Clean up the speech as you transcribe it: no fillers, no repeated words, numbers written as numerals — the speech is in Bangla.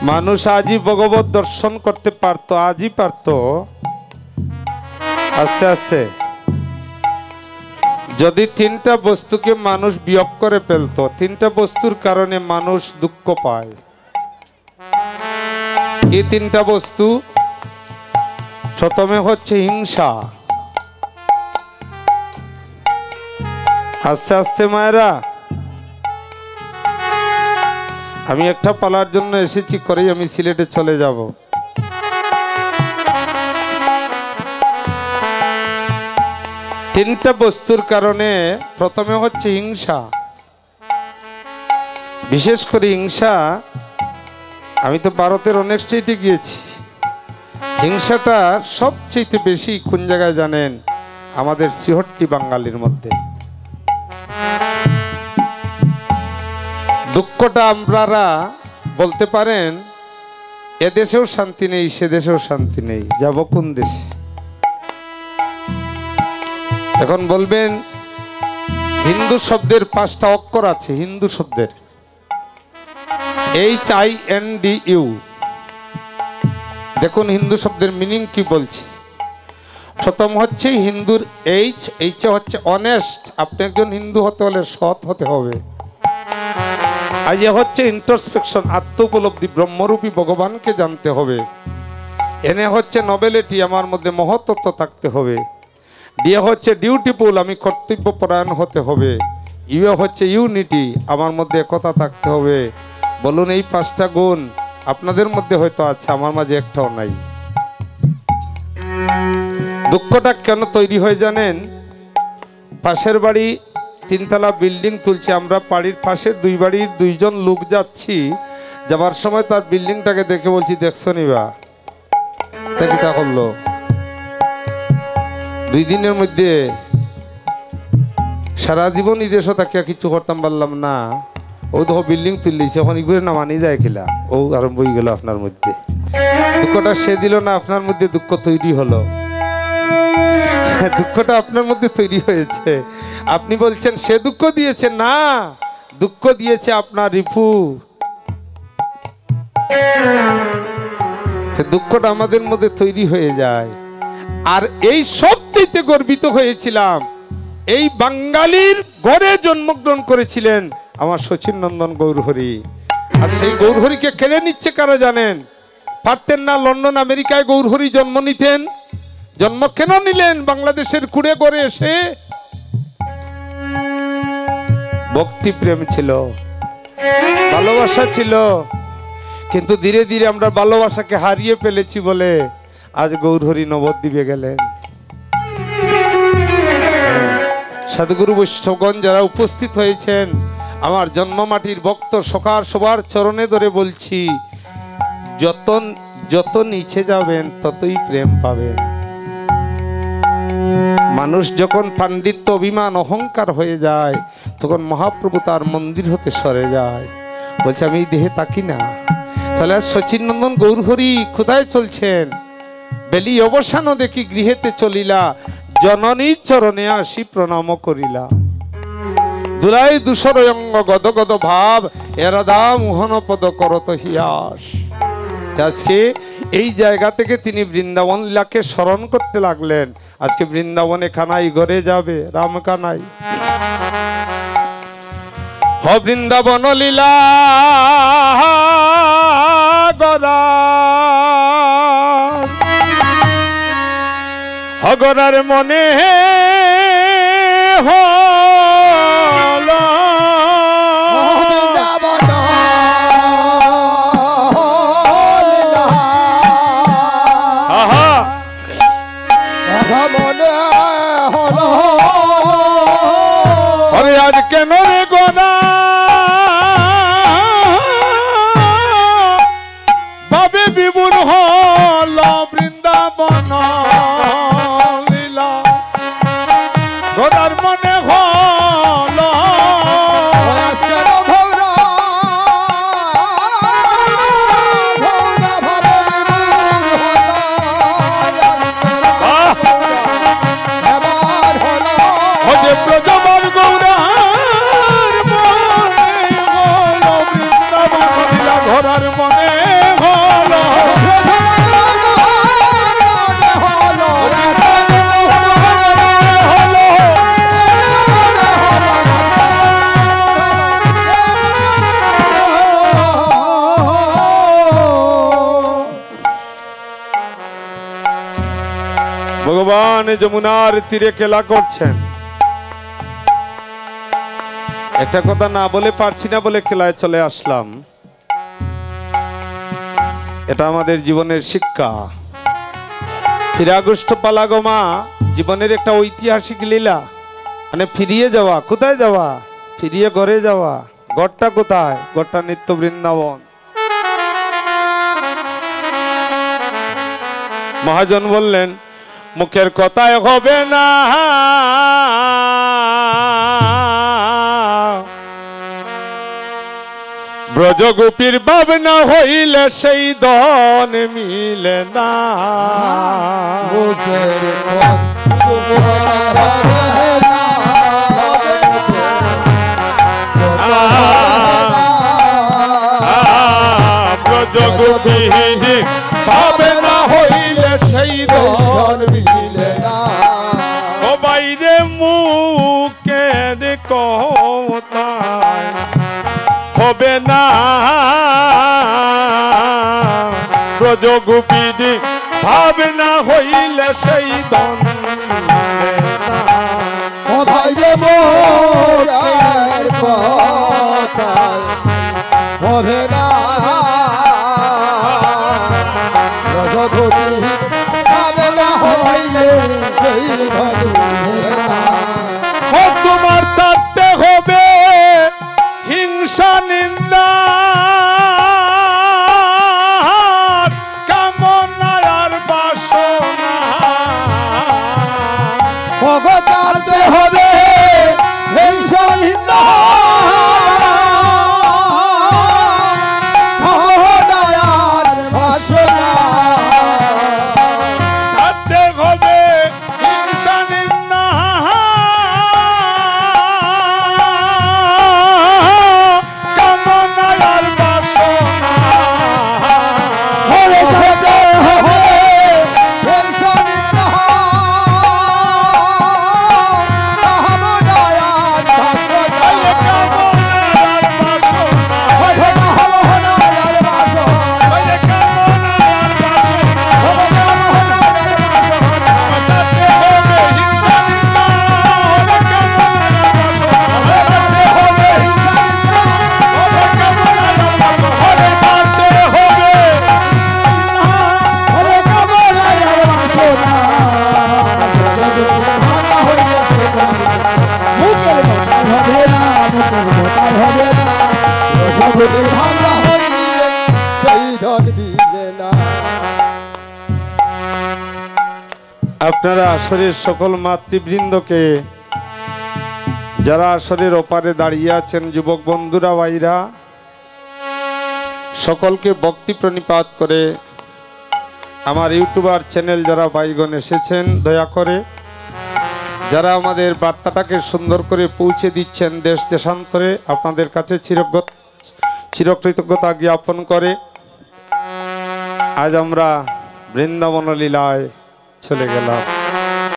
মানুষ আজই ভগবত দর্শন করতে পারতো, আজই পারতো। আস্তে আস্তে যদি তিনটা বস্তুকে মানুষ বিয়োগ করে ফেলতো, তিনটা বস্তুর কারণে মানুষ দুঃখ পায়। কি তিনটা বস্তু? প্রথমে হচ্ছে হিংসা। আস্তে আস্তে মায়েরা, আমি একটা পালার জন্য এসেছি, করেই আমি সিলেটে চলে যাব। তিনটা বস্তুর কারণে প্রথমে হচ্ছে হিংসা। বিশেষ করে হিংসা, আমি তো ভারতের অনেক স্টেটে গিয়েছি, হিংসাটা সবচেয়ে বেশি কোন জায়গায় জানেন? আমাদের ৬৬ বাঙালির মধ্যে। দুঃখটা আপনারা বলতে পারেন এদেশেও শান্তি নেই, সে দেশেও শান্তি নেই, যাব কোন দেশে? এখন বলবেন হিন্দু শব্দের ৫টা অক্ষর আছে, হিন্দু শব্দের HINDU। দেখুন হিন্দু শব্দের মিনিং কি বলছে। প্রথম হচ্ছে হিন্দুর এইচ হচ্ছে অনেস্ট, আপনি একজন হিন্দু হতে হলে সৎ হতে হবে। আর এ হচ্ছে ইন্ট্রোস্পেকশন, আত্ম উপলব্ধি, ব্রহ্মরূপী ভগবানকে জানতে হবে। এনে হচ্ছে নোবেলিটি, আমার মধ্যে মহত্ত্ব থাকতে হবে। ডিএ হচ্ছে ডিউটিফুল, আমি কর্তব্যপরায়ণ হতে হবে। ইউ হচ্ছে ইউনিটি, আমার মধ্যে একতা থাকতে হবে। বলুন এই ৫টা গুণ আপনাদের মধ্যে হয়তো আছে, আমার মাঝে একটাও নাই। দুঃখটা কেন তৈরি হয় জানেন? পাশের বাড়ি ৩তলা বিল্ডিং তুলছে, আমরা বাড়ির পাশের ২ বাড়ির ২জন লোক যাচ্ছি, যাবার সময় তার বিল্ডিংটাকে দেখে বলছি, দেখছো নিবা দেখি তা করলো। ২ দিনের মধ্যে সারা জীবন ইদেশও তাকে কিছু করতাম পারলাম না। ও দেখো বিল্ডিং তুললিছে, এখন ইগুলো না মানি যায় খেলা, ও আরম্ভ হয়ে গেল আপনার মধ্যে। দুঃখটা সে দিল না, আপনার মধ্যে দুঃখ তৈরি হলো। দুঃখটা আপনার মধ্যে তৈরি হয়েছে। আপনি বলছেন সে দুঃখ দিয়েছে, না, দুঃখ দিয়েছে আপনার রিপু। দুঃখটা আমাদের মধ্যে তৈরি হয়ে যায়। আর এই সবচেয়ে গর্বিত হয়েছিলাম, এই বাঙালির ঘরে জন্মগ্রহণ করেছিলেন আমার শচীন নন্দন গৌরহরি। আর সেই গৌরহরিকে কেড়ে নিচ্ছে কারা জানেন? পারতেন না লন্ডন আমেরিকায় গৌরহরি জন্ম নিতেন? জন্ম কেন নিলেন বাংলাদেশের কুড়ে ঘরে এসে? ভক্তি প্রেম ছিল, ভালোবাসা ছিল, কিন্তু ধীরে ধীরে আমরা ভালোবাসাকে হারিয়ে ফেলেছি বলে আজ গৌরহরি নবদ্বীপে গেলেন। সাধুগুরু বৈষ্ণবগণ যারা উপস্থিত হয়েছেন, আমার জন্মমাটির ভক্ত সবার চরণে ধরে বলছি, যত নিচে যাবেন ততই প্রেম পাবেন। মানুষ যখন পাণ্ডিত্য, অভিমান, অহংকার হয়ে যায়, তখন মহাপ্রভু তার মন্দির হতে সরে যায়, বলছে আমি এই দেহে তাকি না। তাহলে শচীন নন্দন গৌরহরি কোথায় চলছেন? বেলি অবসান দেখি গৃহেতে চলিলা, জননীর চরণে আসি প্রণাম করিলা। দুলাই দুসর অঙ্গ গদ গদ ভাব, এরাদা মোহন পদ করত হিয়াস। আজকে এই জায়গা থেকে তিনি বৃন্দাবন লীলাকে স্মরণ করতে লাগলেন। আজকে বৃন্দাবনে কানাই ঘরে যাবে, রাম কানাই। হ বৃন্দাবন লীলা গরা, হগরার মনে হল আরে আজ কেন রে গোনা বাবে বিবুর হল বৃন্দাবন লীলা, গোনার মনে হলো ভগবান যমুনার তীরে খেলা করছেন। একটা কথা না বলে পারছি না বলে খেলায় চলে আসলাম। এটা আমাদের জীবনের শিক্ষা। 3 আগস্ট পালাগমা জীবনের একটা ঐতিহাসিক লীলা। মানে ফিরিয়ে যাওয়া। কোথায় যাওয়া? ফিরিয়ে ঘরে যাওয়া। ঘরটা কোথায়? ঘরটা নিত্য বৃন্দাবন। মহাজন বললেন মুখের কথায় হবে না, ব্রজগোপীর ভাবনা হইলে সেই ধন মিলে না। ব্রজগোপীর ভাবনা হইলে সেই ধন মিলে না। ও বাইরে মুখের কথায় হবে না, ব্রজগোপীর ভাবনা হইলে সেই ধন মিলে না। ও বাইরে মুখের কথায় হবে না, ব্রজগোপীর ভাবনা হইলে সেই ধন মিলে না। ও তোমার ছাড়তে হবে হিংসা নিন্দা কামনার বাসনা। ভগবানতে হবে হিংসা নিন্দা কামনার বাসনা। ছাড়তে হবে হিংসা নিন্দা কামনার বাসনা। ছাড়তে হবে হিংসা নিন্দা কামনার আপনারা আসরের সকল মাতৃবৃন্দকে, যারা আসরের ওপারে দাঁড়িয়ে আছেন, যুবক বন্ধুরা, ভাইরা, সকলকে ভক্তি প্রণিপাত করে আমার ইউটিউবার চ্যানেল যারা ভাইগণ এসেছেন, দয়া করে যারা আমাদের বার্তাটাকে সুন্দর করে পৌঁছে দিচ্ছেন দেশ দেশান্তরে, আপনাদের কাছে চিরকৃতজ্ঞতা জ্ঞাপন করে আজ আমরা বৃন্দাবন লীলায় চলে গেলাম।